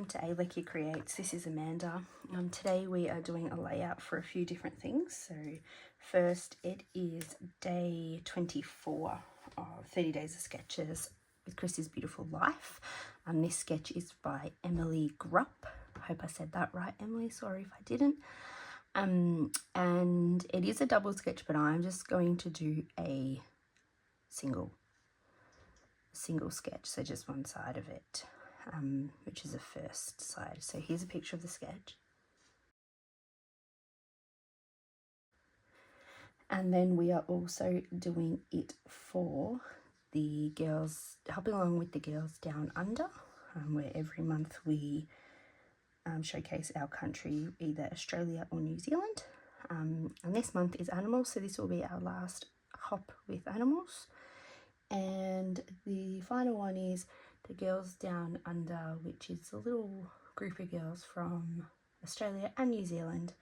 welcome to Emilee Creates. This is Amanda. Today we are doing a layout for a few different things. So first, it is day 24 of 30 Days of Sketches with Chris's Beautiful Life. This sketch is by Emilee Grup. I hope I said that right, Emily. Sorry if I didn't. And it is a double sketch, but I'm just going to do a single sketch, so just one side of it, which is the first side. So here's a picture of the sketch. And then we are also doing it for the girls, helping along with the Girls Down Under, where every month we showcase our country, either Australia or New Zealand. And this month is animals, so this will be our last hop with animals. And the final one is the Girls Down Under, which is a little group of girls from Australia and New Zealand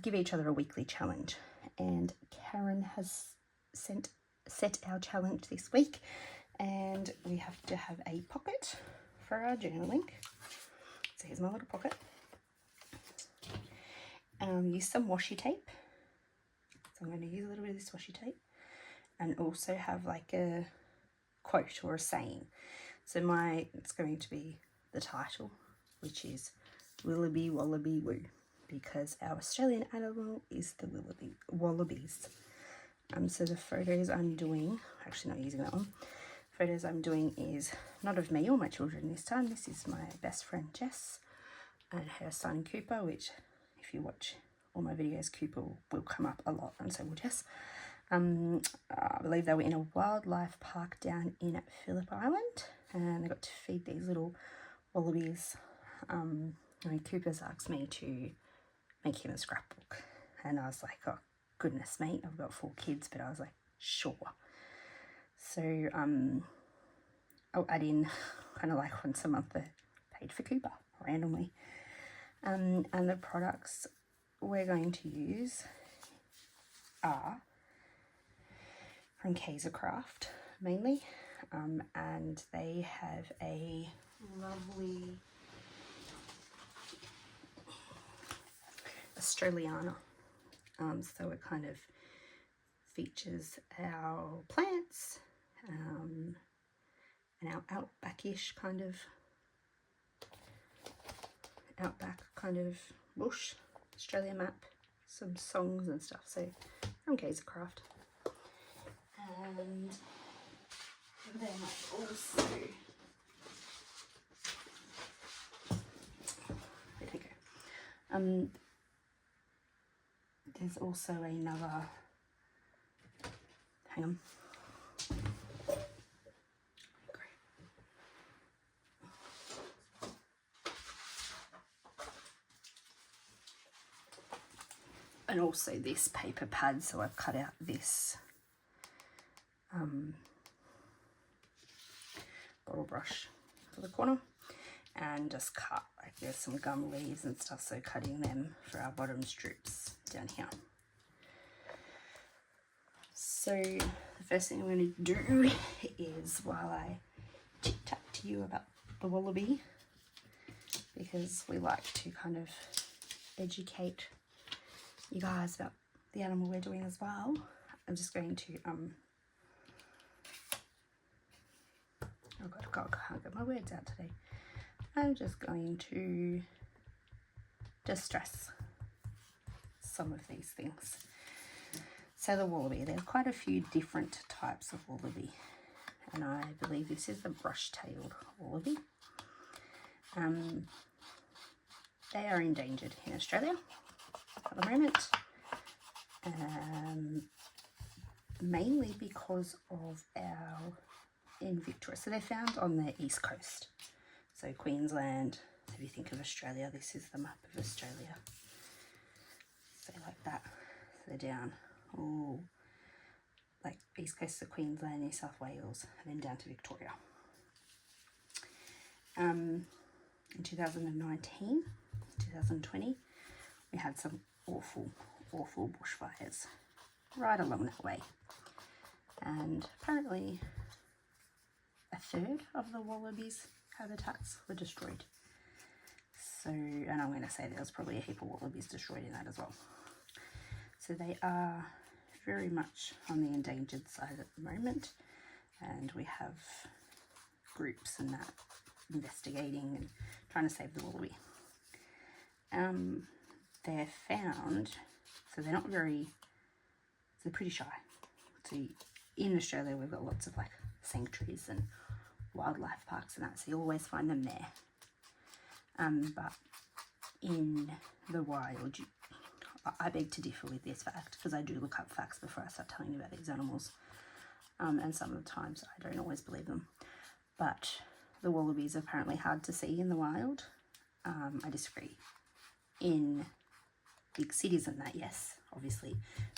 give each other a weekly challenge. And Karen has set our challenge this week, and we have to have a pocket for our journaling. So here's my little pocket. Use some washi tape. So I'm going to use a little bit of this washi tape, and also have like a quote or a saying. So it's going to be the title, which is Wallaby Wallaby Woo, because our Australian animal is the wallabies. So the photos I'm doing, actually not using that one, photos I'm doing is not of me or my children this time. This is my best friend Jess and her son Cooper, which if you watch all my videos, Cooper will come up a lot, and so will Jess. I believe they were in a wildlife park down in Phillip Island, and they got to feed these little wallabies. Cooper's asked me to make him a scrapbook, and I was like, oh goodness me, I've got 4 kids, but I was like, sure. So I'll add in kind of like once a month I paid for Cooper randomly. And the products we're going to use are from Kaiser Craft mainly, and they have a lovely Australiana, so it kind of features our plants and our outback kind of bush Australia map, some songs and stuff. So from Kaiser Craft. And then also, there we go. There's also another, hang on. And also this paper pad, so I've cut out this bottle brush for the corner, and just cut, like there's some gum leaves and stuff, so cutting them for our bottom strips down here. So the first thing I'm going to do is, while I chit chat to you about the wallaby, because we like to kind of educate you guys about the animal we're doing as well, I'm just going to oh God, I can't get my words out today. I'm just going to stress some of these things. So the wallaby, there are quite a few different types of wallaby, and I believe this is the brush-tailed wallaby. They are endangered in Australia at the moment, mainly because of in Victoria. So they're found on the east coast, so Queensland. So if you think of Australia, this is the map of Australia. So like that, so they're down all like east coast of Queensland, New South Wales, and then down to Victoria. In 2019, 2020, we had some awful bushfires right along that way, and apparently a third of the wallabies habitats were destroyed. So, and I'm going to say there was probably a heap of wallabies destroyed in that as well. So they are very much on the endangered side at the moment, and we have groups and that investigating and trying to save the wallaby. They're found, so they're not very, they're pretty shy. So in Australia we've got lots of like sanctuaries and wildlife parks and that, so you always find them there. But in the wild, I beg to differ with this fact, because I do look up facts before I start telling you about these animals. And some of the times I don't always believe them. But the wallabies are apparently hard to see in the wild. I disagree. In big cities and that, yes, obviously,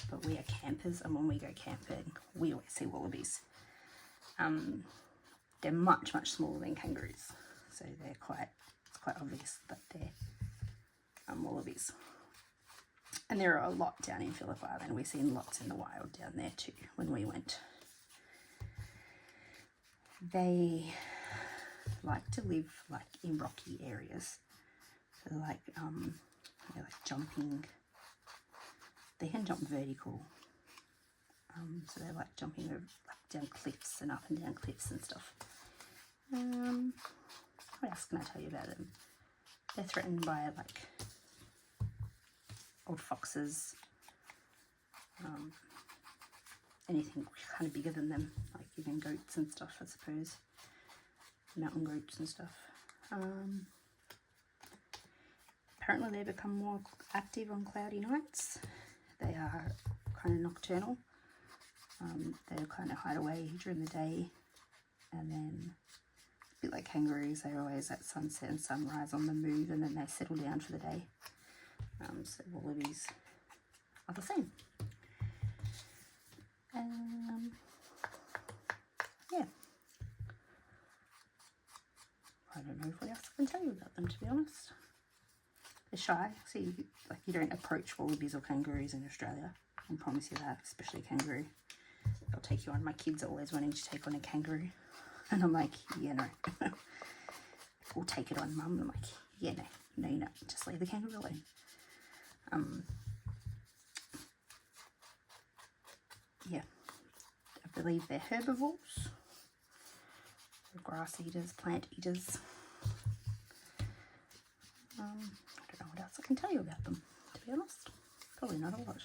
but we are campers, and when we go camping, we always see wallabies. They're much, much smaller than kangaroos, so it's quite obvious that they're wallabies. And there are a lot down in Phillip Island. We've seen lots in the wild down there too when we went. They like to live like in rocky areas. So they're like jumping. They can jump vertical. So they're like jumping over, like down cliffs and up and down cliffs and stuff. What else can I tell you about them? They're threatened by like old foxes, anything kind of bigger than them, like even goats and stuff, I suppose, mountain goats and stuff. Apparently they become more active on cloudy nights. They are kind of nocturnal. They'll kind of hide away during the day, and then a bit like kangaroos, they're always at sunset and sunrise on the move, and then they settle down for the day. So wallabies are the same. Yeah. I don't know what else I can tell you about them, to be honest. They're shy, so you don't approach wallabies or kangaroos in Australia. I promise you that, especially a kangaroo. They'll take you on. My kids are always wanting to take on a kangaroo, and I'm like, yeah, no. We'll take it on, Mum. I'm like, yeah, no, just leave the kangaroo alone. Yeah, I believe they're herbivores, they're grass eaters, plant eaters. I don't know what else I can tell you about them, to be honest. Probably not a lot.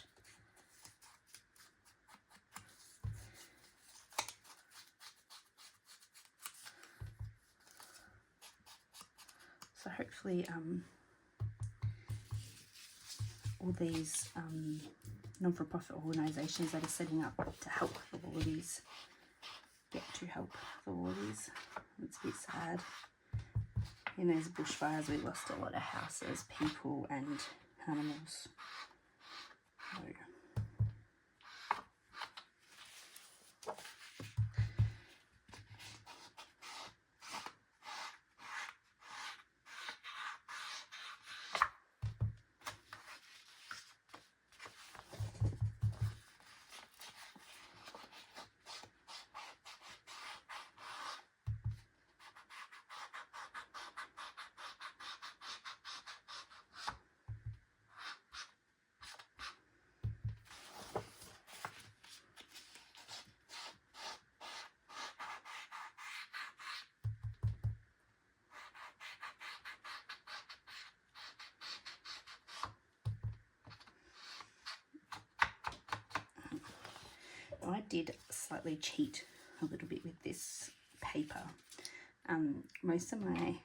So hopefully all these non-for-profit organisations that are setting up to help the wallabies get to help the wallabies. It's a bit sad. In those bushfires we lost a lot of houses, people and animals. I did slightly cheat a little bit with this paper. Most of my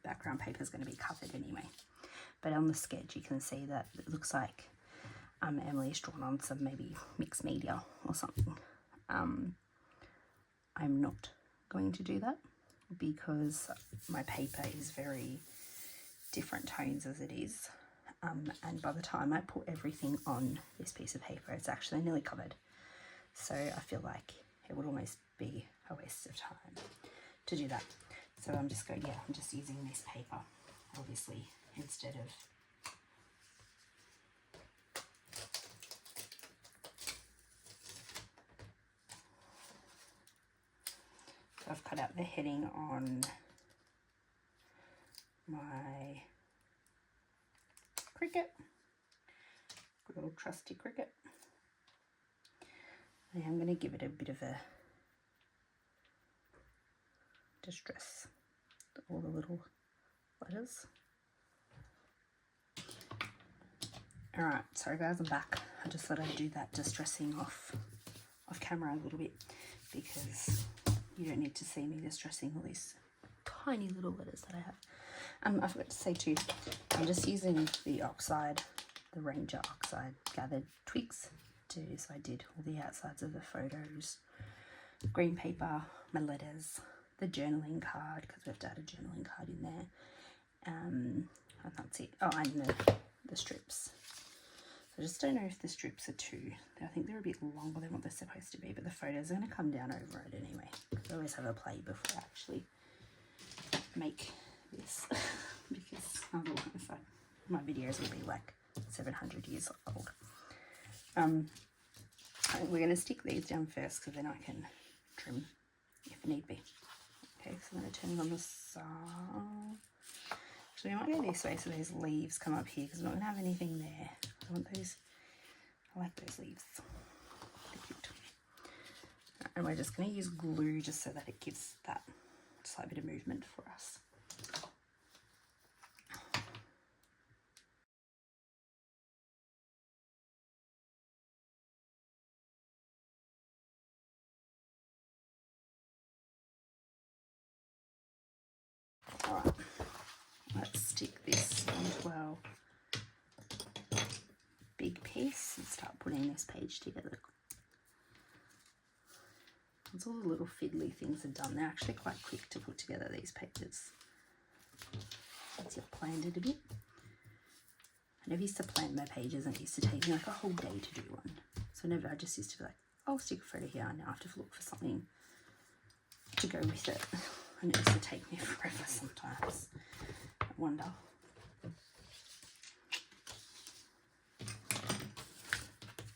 background paper is going to be covered anyway, but on the sketch you can see that it looks like Emilee's drawn on some maybe mixed media or something. I'm not going to do that because my paper is very different tones as it is, and by the time I put everything on this piece of paper it's actually nearly covered. So I feel like it would almost be a waste of time to do that. So I'm just going, I'm just using this paper, obviously, instead of... So I've cut out the heading on cricket. Good old trusty cricket. And I'm going to give it a bit of a distress, all the little letters. Alright, sorry guys, I'm back. I just thought I'd do that distressing off camera a little bit, because you don't need to see me distressing all these tiny little letters that I have. I forgot to say too, I'm just using the oxide, the Ranger oxide gathered twigs to, so I did all the outsides of the photos, green paper, my letters, the journaling card, because we have to add a journaling card in there, and that's it. Oh, and the strips. So I just don't know if the strips are too, I think they're a bit longer than what they're supposed to be, but the photos are going to come down over it anyway. I always have a play before I actually make this, because otherwise my videos will be like 700 years old. We're going to stick these down first, because then I can trim if need be. Okay, so I'm going to turn it on the side. So we might go this way so those leaves come up here, because I'm not going to have anything there. I want those, I like those leaves. They're cute. And we're just going to use glue just so that it gives that slight bit of movement for us. Alright, let's stick this onto our big piece and start putting this page together. Once all the little fiddly things are done, they're actually quite quick to put together, these pages. Once you've planned it a bit. I never used to plan my pages, and it used to take me like a whole day to do one. So I just used to be like, I'll stick a photo here, and now I have to look for something to go with it. And it used to take me forever sometimes. I wonder.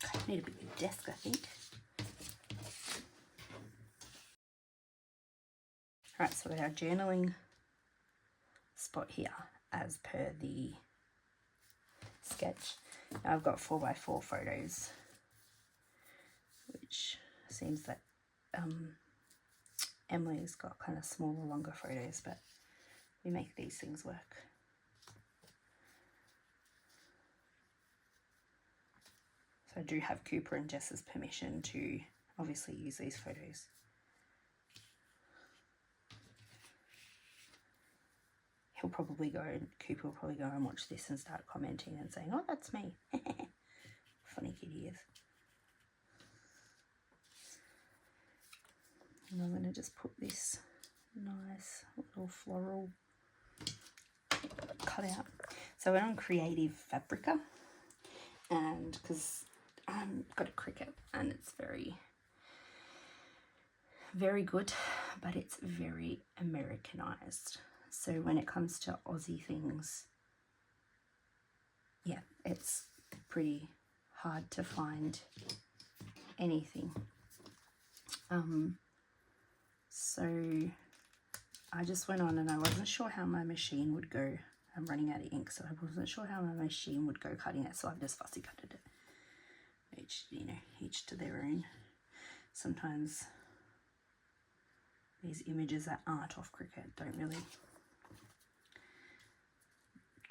I need a bigger desk, I think. Alright, so we have our journaling spot here as per the sketch. Now I've got 4x4 photos, which seems that Emilee's got kind of smaller, longer photos, but we make these things work. So I do have Cooper and Jess's permission to obviously use these photos. He'll probably go, Cooper will probably go and watch this and start commenting and saying, oh, that's me. Funny kid he is. And I'm going to just put this nice little floral cut out. So we're on Creative Fabrica, and because I've got a Cricut and it's very, very good, but it's very Americanized. So when it comes to Aussie things, yeah, it's pretty hard to find anything. So I just went on and I wasn't sure how my machine would go. I'm running out of ink, so I wasn't sure how my machine would go cutting it, so I've just fussy cutted it. Which, you know, each to their own. Sometimes these images that aren't off Cricut don't really,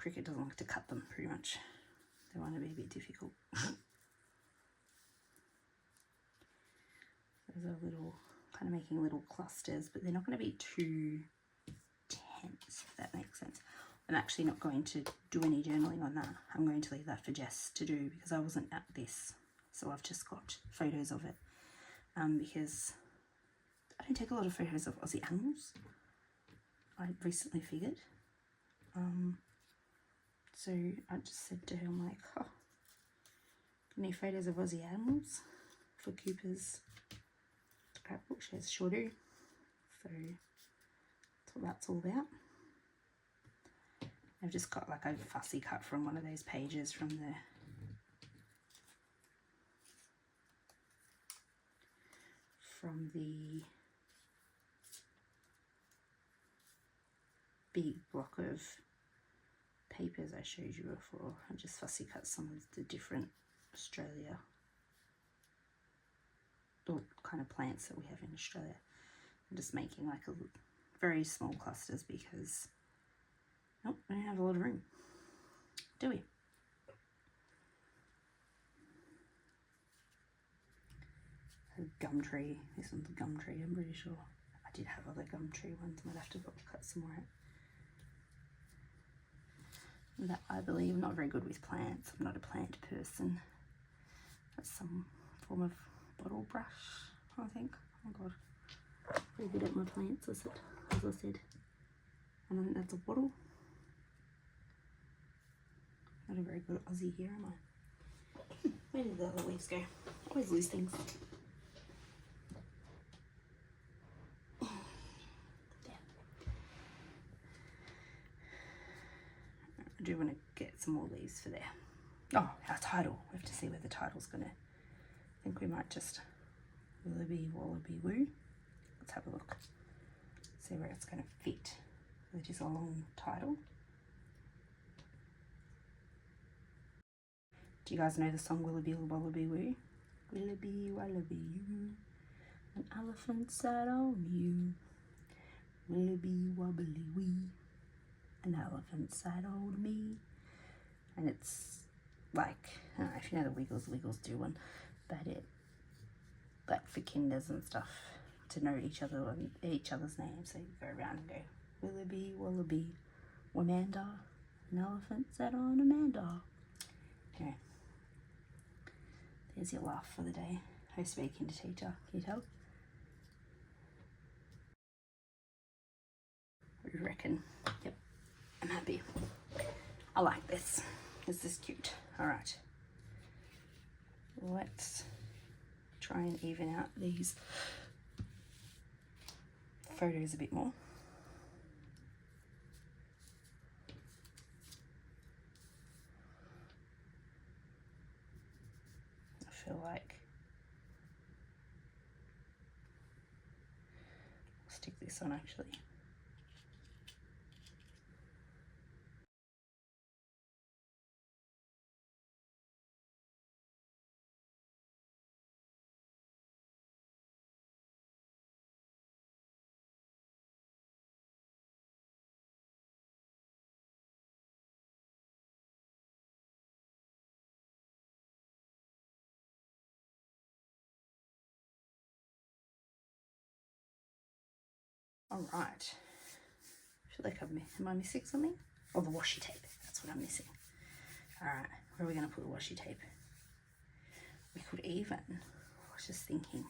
Cricut doesn't like to cut them pretty much. They want to be a bit difficult. Those are little, kind of making little clusters, but they're not going to be too tense, if that makes sense. I'm actually not going to do any journaling on that. I'm going to leave that for Jess to do, because I wasn't at this. So I've just got photos of it, because I don't take a lot of photos of Aussie animals, I recently figured. So I just said to her, I'm like, oh, any photos of Aussie animals for Cooper's scrapbook? She says, sure do. So that's what that's all about. I've just got like a fussy cut from one of those pages from the big block of papers I showed you before. I just fussy cut some of the different Australia or kind of plants that we have in Australia. I'm just making like a very small clusters because we don't have a lot of room, do we? A gum tree. This one's a gum tree, I'm pretty sure. I did have other gum tree ones. Might have to cut some more out. That, I believe, not very good with plants. I'm not a plant person. That's some form of bottle brush, I think. Oh god, very good at my plants, as I said. And I think that's a bottle. Not a very good Aussie here, am I? Where did the other leaves go? Always lose things. I do want to get some more leaves for there. Oh, our title. We have to see where the title's gonna. I think we might just wallaby woo. Let's have a look. See where it's gonna fit. It is a long title. Do you guys know the song Wallaby Wallaby Woo? Wallaby Wallaby you, an elephant sat on you. Wallaby Wobbly Wee, an elephant sat on me. And it's like, I don't know if you know the Wiggles do one, but it, like for kinders and stuff, to know each other's names. So you go around and go, Wallaby Wallaby Wamanda, an elephant sat on Amanda. Anyway, there's your laugh for the day. I speak into teacher, can you tell? What do you reckon? Yep, I'm happy. I like this. This is cute. All right, let's try and even out these photos a bit more. I feel like I'll stick this on actually. All right. I feel like am I missing something? Oh, the washi tape. That's what I'm missing. All right, where are we going to put the washi tape? We could even, I was just thinking,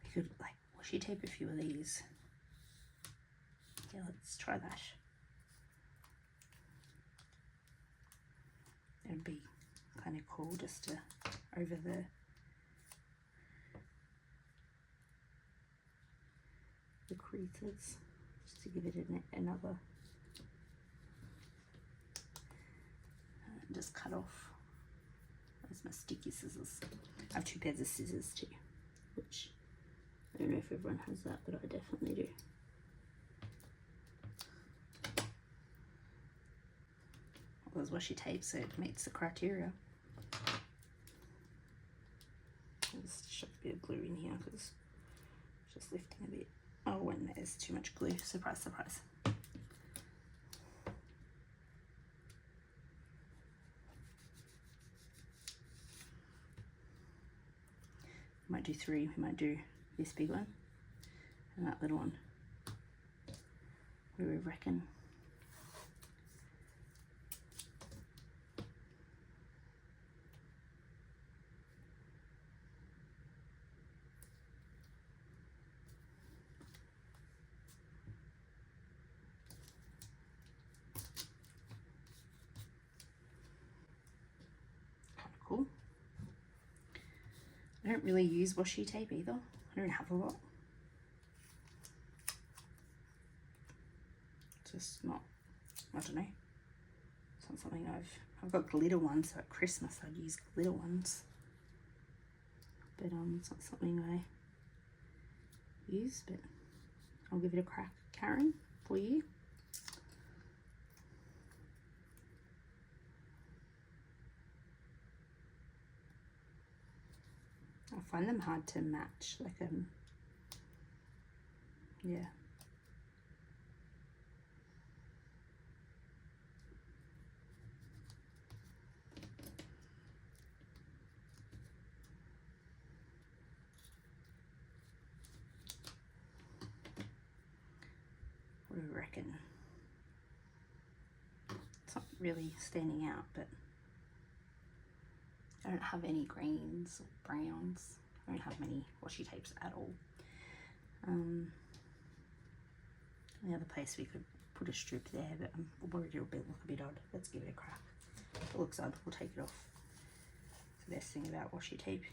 we could like washi tape a few of these. Yeah, let's try that. It'd be kind of cool just to over the creases, just to give it another, and just cut off. There's my sticky scissors. I have 2 pairs of scissors too, which I don't know if everyone has that, but I definitely do. Well, there's washi tape, so it meets the criteria. I'll just shove a bit of glue in here because it's just lifting a bit. Oh, when there's too much glue, surprise, surprise. We might do 3, we might do this big one and that little one. What do we reckon? Cool. I don't really use washi tape either. I don't have a lot. It's just not, I don't know. It's not something I've got glitter ones, so at Christmas I'd use glitter ones. But it's not something I use, but I'll give it a crack, Karen, for you. I find them hard to match, like yeah. What do you reckon? It's not really standing out, but I don't have any greens or browns. I don't have many washi tapes at all. The other place we could put a strip there, but I'm worried it'll look a bit odd. Let's give it a crack. If it looks odd, we'll take it off. It's the best thing about washi tape.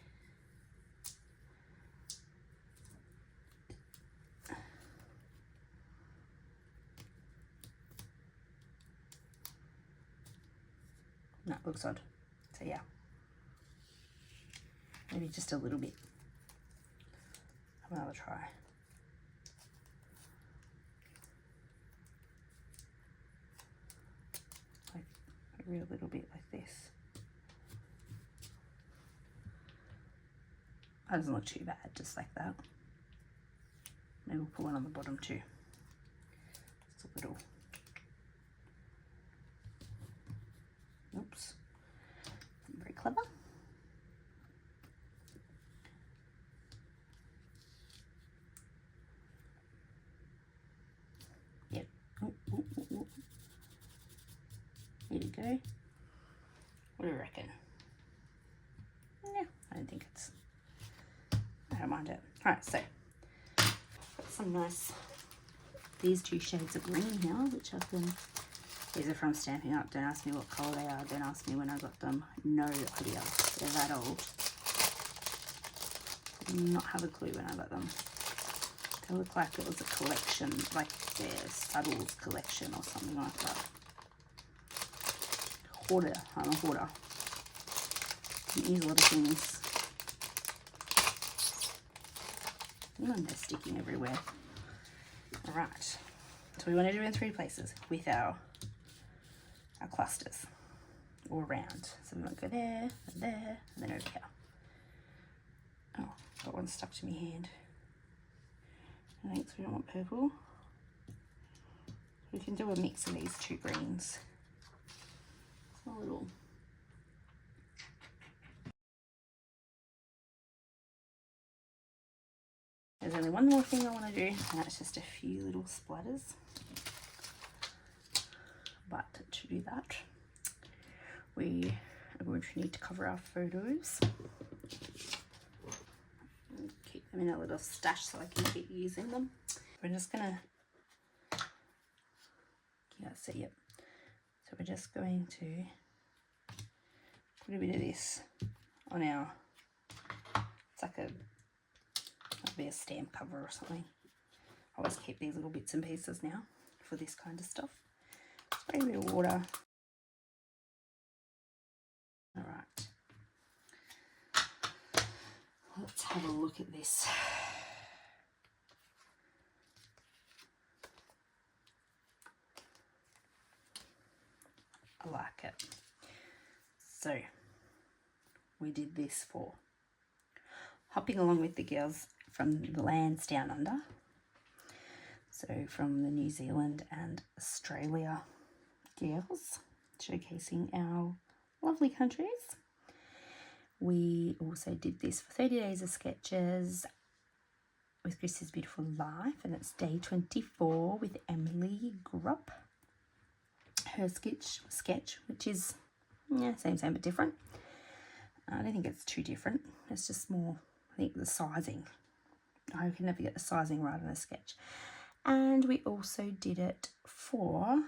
That looks odd. So yeah, maybe just a little bit. Have another try. Like a real little bit like this. That doesn't look too bad, just like that. Maybe we'll put one on the bottom too. Just a little. Oops. Very clever. Yep. Ooh, ooh, ooh, ooh. Here we go. What do you reckon? Yeah, I don't think it's. I don't mind it. Alright, so got some nice, these two shades of green here, which I've been, these are from Stampin' Up. Don't ask me what colour they are. Don't ask me when I got them. No idea. They're that old. Did not have a clue when I got them. They look like it was a collection, like their Subtles collection or something like that. Hoarder. I'm a hoarder. Can use a lot of things. And they're sticking everywhere. Alright, so we want to do it in 3 places with our clusters, all around. So we want to go there, and there, and then over here. Oh, got one stuck to my hand. I think so we don't want purple. We can do a mix of these 2 greens. It's a little. There's only one more thing I want to do, and that's just a few little splatters. But to do that, we are going to need to cover our photos. And keep them in a little stash so I can keep using them. We're just going to, yeah, so yep. So we're just going to put a bit of this on our, it's like might be a stamp cover or something. I always keep these little bits and pieces now for this kind of stuff. Spray a bit of water. Alright. Let's have a look at this. I like it. So, we did this for hopping along with the girls from the lands down under. So from the New Zealand and Australia girls, showcasing our lovely countries. We also did this for 30 days of sketches with Chris's Beautiful Life, and it's day 24 with Emilee Grup. Her sketch, which is same but different. I don't think it's too different. It's just more, I think, the sizing. I can never get the sizing right on a sketch. And we also did it for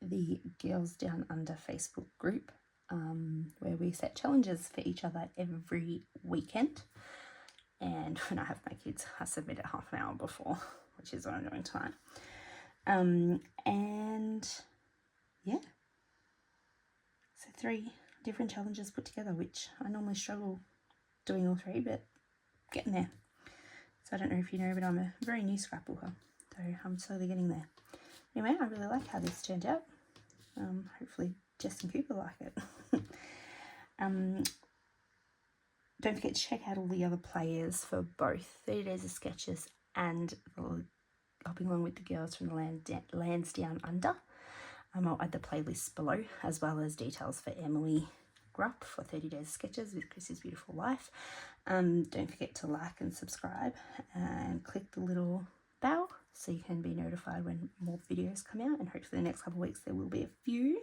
the Girls Down Under Facebook group, where we set challenges for each other every weekend. And when I have my kids, I submit it half an hour before, which is what I'm doing tonight. And yeah, so 3 different challenges put together, which I normally struggle doing all 3, but getting there. So I don't know if you know, but I'm a very new scrapbooker, so I'm slowly getting there. Anyway, I really like how this turned out. Hopefully Jess and Cooper like it. don't forget to check out all the other players for both 30 Days of Sketches and Hopping Along with the Girls from the Lands Down Under. I'll add the playlist below, as well as details for Emilee Grup for 30 Days of Sketches with Chrissy's Beautiful Life. Don't forget to like and subscribe and click the little bell so you can be notified when more videos come out, and hopefully the next couple of weeks there will be a few.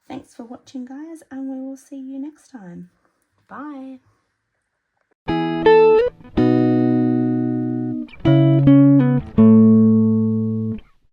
Thanks for watching, guys, and we will see you next time. Bye.